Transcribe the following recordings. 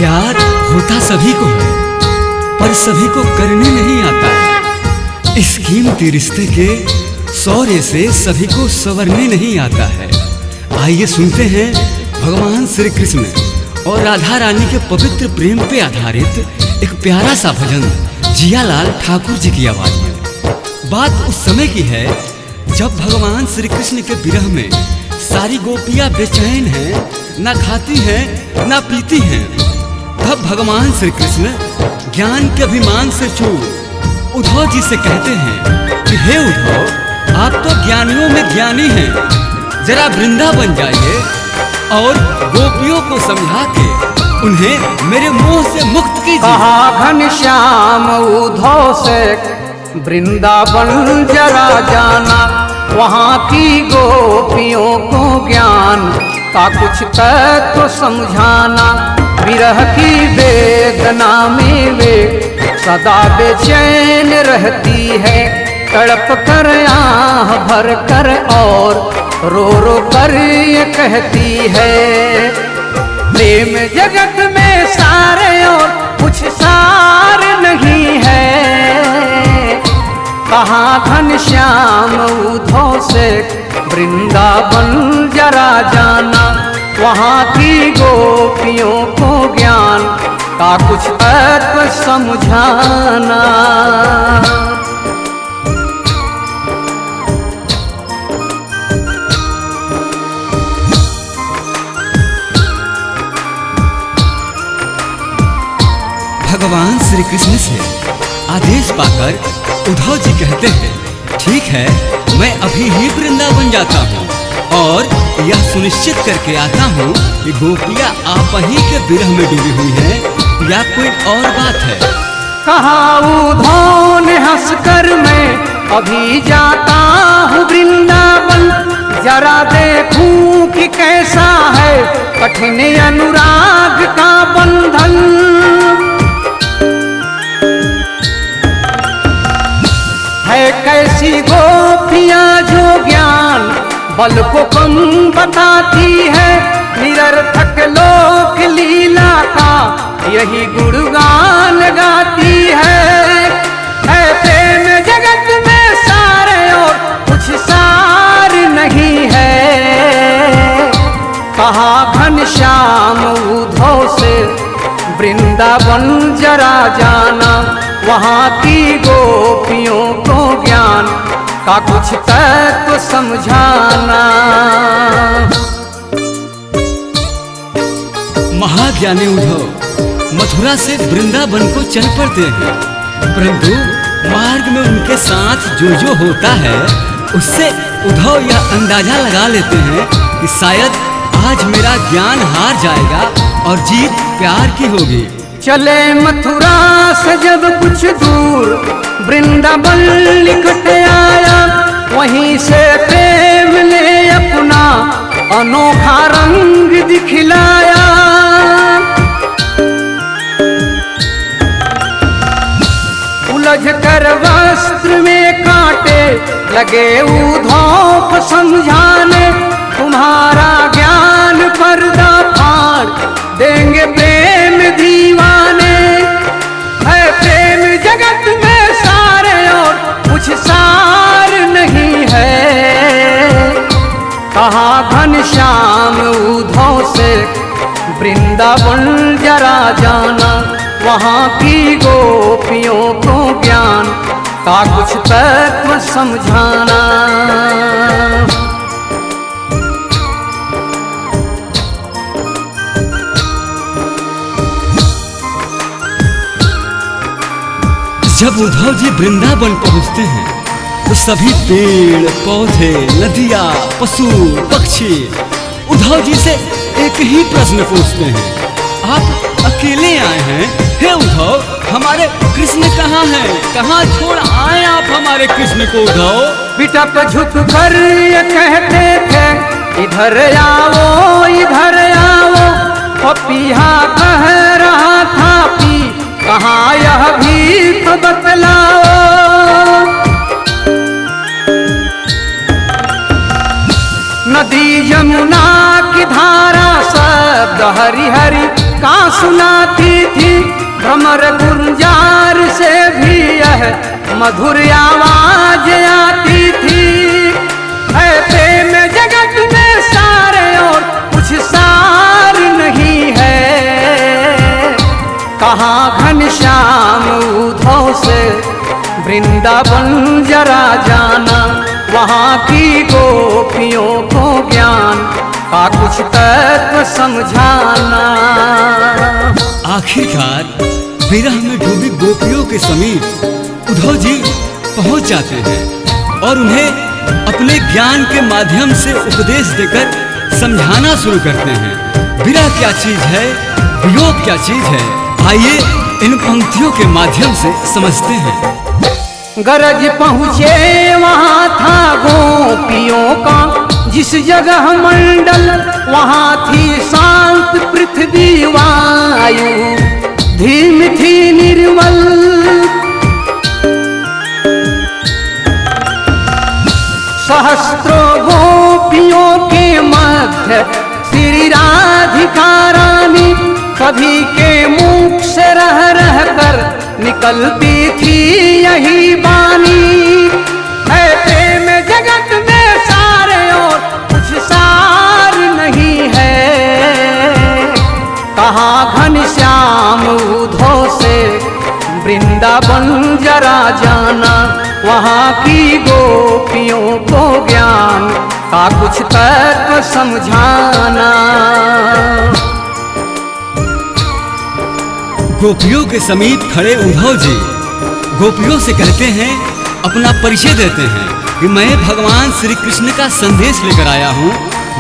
प्यार होता सभी को है, पर सभी को करने नहीं आता है। इस कीमती रिश्ते के सौरे से सभी को संवरने नहीं आता है। आइए सुनते हैं भगवान श्री कृष्ण और राधा रानी के पवित्र प्रेम पे आधारित एक प्यारा सा भजन जियालाल ठाकुर जी की आवाज में। बात उस समय की है जब भगवान श्री कृष्ण के विरह में सारी गोपियां बेचैन हैं, ना खाती हैं ना पीती हैं। तब भगवान श्री कृष्ण ज्ञान के अभिमान से चूर उद्धव जी से कहते हैं कि हे उद्धव, आप तो ज्ञानियों में ज्ञानी हैं, जरा वृंदावन जाइए और गोपियों को समझा के उन्हें मेरे मोह से मुक्त कीजिए। कहा घनश्याम उद्धव से वृंदावन जरा जाना, वहाँ की गोपियों को ज्ञान का कुछ तत्व समझाना। विरह की वेदना में वे सदा बेचैन रहती है, तड़प कर आह भर कर और रो रो कर ये कहती है, प्रेम जगत में सारे और कुछ सार नहीं है। कहाँ घनश्याम उद्धव से वृंदावन जरा जाना, वहाँ की गोपियों को ज्ञान का कुछ तत्व समझाना। भगवान श्री कृष्ण से आदेश पाकर उद्धव जी कहते हैं, ठीक है, मैं अभी ही वृंदावन जाता हूँ और यह सुनिश्चित करके आता हूँ कि गोपियाँ आप ही के विरह में डूबी हुई हैं या कोई और बात है। कहा उद्धव ने हंसकर, मैं अभी जाता हूँ वृंदावन, जरा देखूं कि कैसा है कठिन अनुराग का बंधन। है कैसी गोपियाँ जो ज्ञान बल को कम बताती है, निरर्थक लोक लीला का यही गुणगान गाती है। प्रेम जगत में सारे और कुछ सार नहीं है। कहा घनश्याम उद्धव से वृंदावन जरा जाना, वहाँ की गोपियों को ज्ञान का कुछ तत्व समझाना। महाज्ञानी उद्धव मथुरा से वृंदावन को चल पड़ते हैं, परंतु मार्ग में उनके साथ जो होता है उससे उद्धव यह अंदाजा लगा लेते हैं कि शायद आज मेरा ज्ञान हार जाएगा और जीत प्यार की होगी। चले मथुरा से जब कुछ दूर वृंदावन निकट आया, वहीं से प्रेम ने अपना अनोखा रंग दिखलाया। उलझ कर वस्त्र में कांटे लगे उद्धव समझाने, तुम्हारा ज्ञान पर्दा फाड़ देंगे प्रेम दीवाने। है प्रेम जगत में सारे और कुछ सार नहीं है। कहा घनश्याम उद्धव से वृंदावन जरा जाना, वहाँ की गोपियों को ज्ञान का कुछ तत्व समझाना। जब उद्धव जी वृंदावन पहुंचते हैं तो सभी पेड़ पौधे, नदियाँ, पशु पक्षी उद्धव जी से एक ही प्रश्न पूछते हैं, आप अकेले आए हैं? हे उद्धव, हमारे कृष्ण कहाँ हैं? कहाँ छोड़ आए आप हमारे कृष्ण को? उद्धव पिटप झुक कर ये कहते थे, इधर आओ इधर आओ। पपीहा कह रहा था, पी कहाँ यह भी तो बतलाओ। नदी यमुना की धारा शब्द हरि हरि किसका सुनाती थी, भ्रमर गुंजार से भी यह मधुर आवाज आती थी। है प्रेम जगत में सारे और कुछ सार नहीं है, कहाँ घनश्याम उद्धव से वृंदावन जरा जाना, वहाँ की गोपियों को ज्ञान का कुछ तत्व समझाना। आखिरकार विरह में डूबी गोपियों के समीप उद्धव जी पहुंच जाते हैं और उन्हें अपने ज्ञान के माध्यम से उपदेश देकर समझाना शुरू करते हैं। विरह क्या चीज है, वियोग क्या चीज है, आइए इन पंक्तियों के माध्यम से समझते हैं। गरज पहुँचे वहाँ था गोपियों का जिस जगह मंडल, वहाँ थी शांत पृथ्वी वायु धीम थी निर्मल। सहस्त्रों गोपियों के मध्य श्री राधिका रानी, सभी के मुख से रह रह कर निकलती थी यही बानी। है प्रेम जगत में सारे और कुछ सार नहीं है, कहाँ घनश्याम उद्धव से वृंदावन जरा जाना, वहाँ की गोपियों को ज्ञान का कुछ तत्व समझाना। गोपियों के समीप खड़े उद्धव जी गोपियों से कहते हैं, अपना परिचय देते हैं कि मैं भगवान श्री कृष्ण का संदेश लेकर आया हूँ।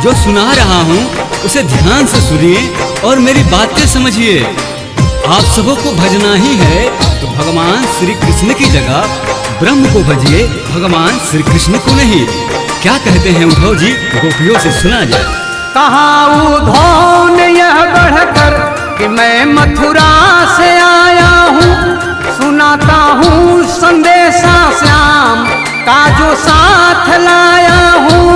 जो सुना रहा हूँ उसे ध्यान से सुनिए और मेरी बातें समझिए। आप सबों को भजना ही है तो भगवान श्री कृष्ण की जगह ब्रह्म को भजिए, भगवान श्री कृष्ण को नहीं। क्या कहते हैं उद्धव जी, गोपियों से सुना जाए। कहाँ उद्धव ने यह बढ़कर कि मैं मथुरा से आया हूँ, सुनाता हूँ संदेशा श्याम का जो साथ लाया हूँ।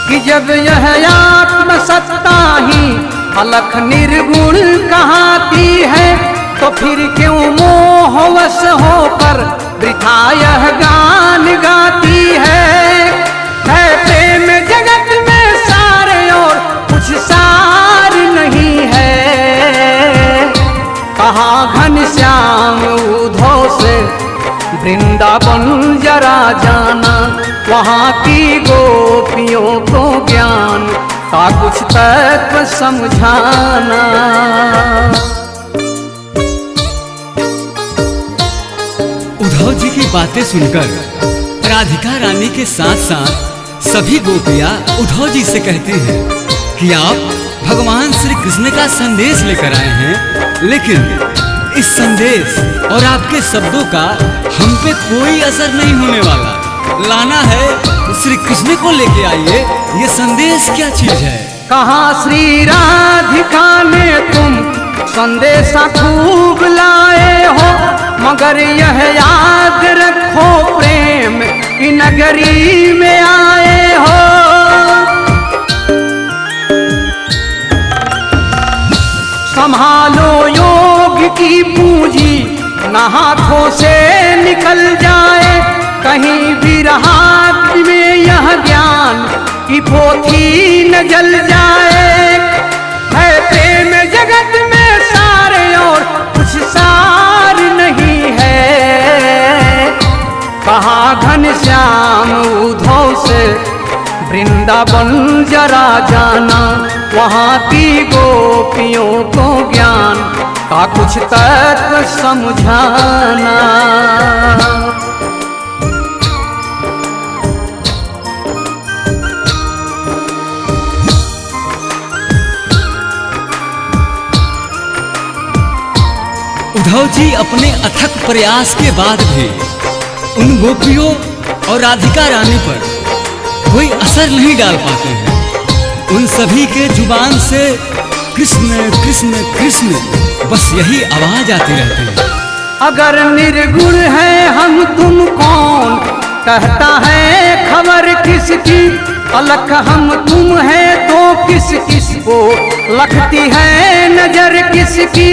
कि जब यह आत्मसत्ता ही अलख निर्गुण कहाती है, तो फिर क्यों मोहवश होकर वृथा यह गान गाती है। प्रेम जगत में सारे और कुछ सार नहीं है, कहाँ घनश्याम उद्धव से वृंदावन जरा जाना, वहाँ की गोपियों को ज्ञान का कुछ तत्व समझाना। उद्धव जी की बातें सुनकर राधिका रानी के साथ साथ सभी गोपियां उद्धव जी से कहती हैं कि आप भगवान श्री कृष्ण का संदेश लेकर आए हैं, लेकिन इस संदेश और आपके शब्दों का हम पे कोई असर नहीं होने वाला। लाना है श्री कृष्ण को लेके आइए। ये संदेश क्या चीज है? कहाँ श्री राधिका ने तुम संदेशा खूब लाए हो, मगर यह याद रखो प्रेम की नगरी में आए हो। संभालो योग की पूंजी न हाथों से निकल जाए, कहीं भी हाथ में यह ज्ञान की पोथी न जल जाए। है प्रेम जगत में सारे और कुछ सार नहीं है, कहाँ घनश्याम उद्धव से वृंदावन जरा जाना, वहाँ की गोपियों को ज्ञान का कुछ तत्व समझाना। उद्धव जी अपने अथक प्रयास के बाद भी उन गोपियों और राधिका रानी पर कोई असर नहीं डाल पाते हैं। उन सभी के जुबान से कृष्ण कृष्ण कृष्ण बस यही आवाज आती रहती है। अगर निर्गुण है हम तुम कौन कहता है खबर किसकी, अलख हम तुम है तो किस किस को लगती है नजर किसकी।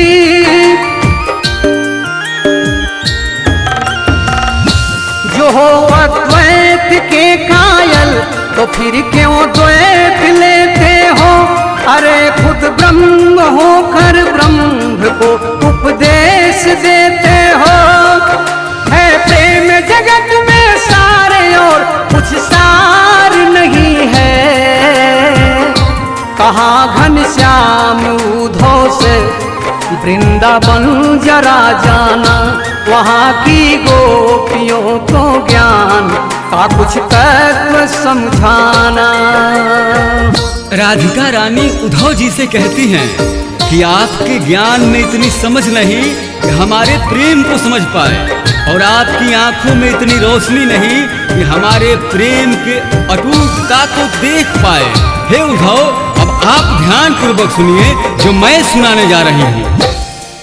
जो हो अद्वैत के कायल तो फिर क्यों द्वैत लेते हो। अरे खुद ब्रह्म होकर ब्रह्म को उपदेश देते हो। है प्रेम जगत में सारे और कुछ सार नहीं है। कहाँ घनश्याम उधो से वृंदावन जरा जाना। वहाँ की गोपियों को ज्ञान का कुछ तत्व समझाना। राधिका रानी उद्धव जी से कहती हैं कि आपके ज्ञान में इतनी समझ नहीं कि हमारे प्रेम को समझ पाए, और आपकी आंखों में इतनी रोशनी नहीं कि हमारे प्रेम के अटूटता को देख पाए। हे उद्धव, अब आप ध्यान पूर्वक सुनिए जो मैं सुनाने जा रही हूँ।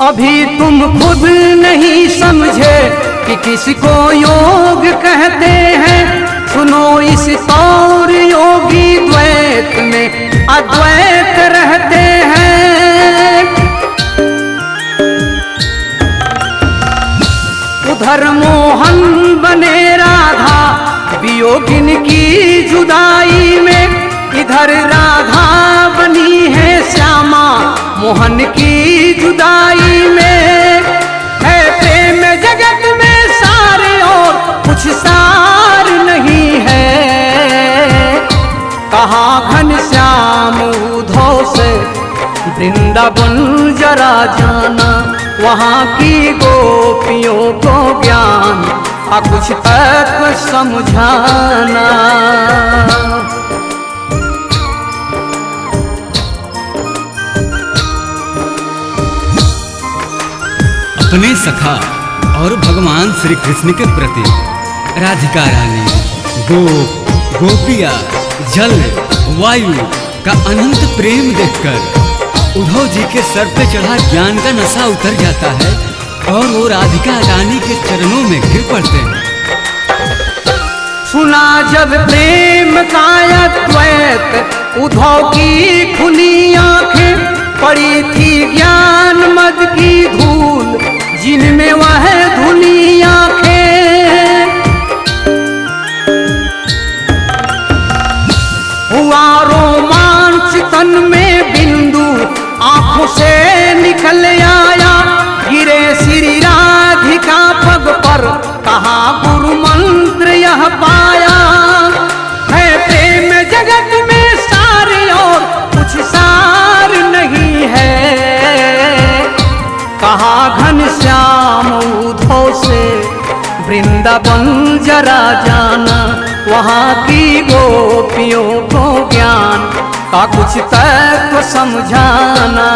अभी तुम खुद नहीं समझे कि किसको योग कहते हैं। सुनो इस तौर योगी द्वैत में अद्वैत रहते हैं। उधर मोहन बने राधा वियोगिन की जुदाई में। इधर राधा बनी है श्यामा मोहन की जुदाई में। है प्रेम जगत में सारे और कुछ सार नहीं है। कहाँ घनश्याम उद्धव से वृंदावन जरा जाना। वहाँ की गोपियों को ज्ञान का कुछ तत्व समझाना। अपने सखा और भगवान श्री कृष्ण के प्रति राधिका रानी गोपिया जल वायु का अनंत प्रेम देखकर उद्धव जी के सर पे चढ़ा ज्ञान का नशा उतर जाता है और वो राधिका रानी के चरणों में गिर पड़ते हैं। सुना जब प्रेम का अद्वैत उद्धव की खुली आंखें। पड़ी थी ज्ञान मद की धूल जिनमें वह धुली आंखें। हुआ रोमांच तन में बिंदु आंखों से निकल आया। गिरे श्री राधिका पग पर कहा गुरु मंत्र यह पाया। है प्रेम जगत में सारे और कुछ सार नहीं है। कहा घनश्याम उद्धव से वृंदावन जरा जाना। वहाँ की गोपियों को ज्ञान का कुछ तत्व समझाना।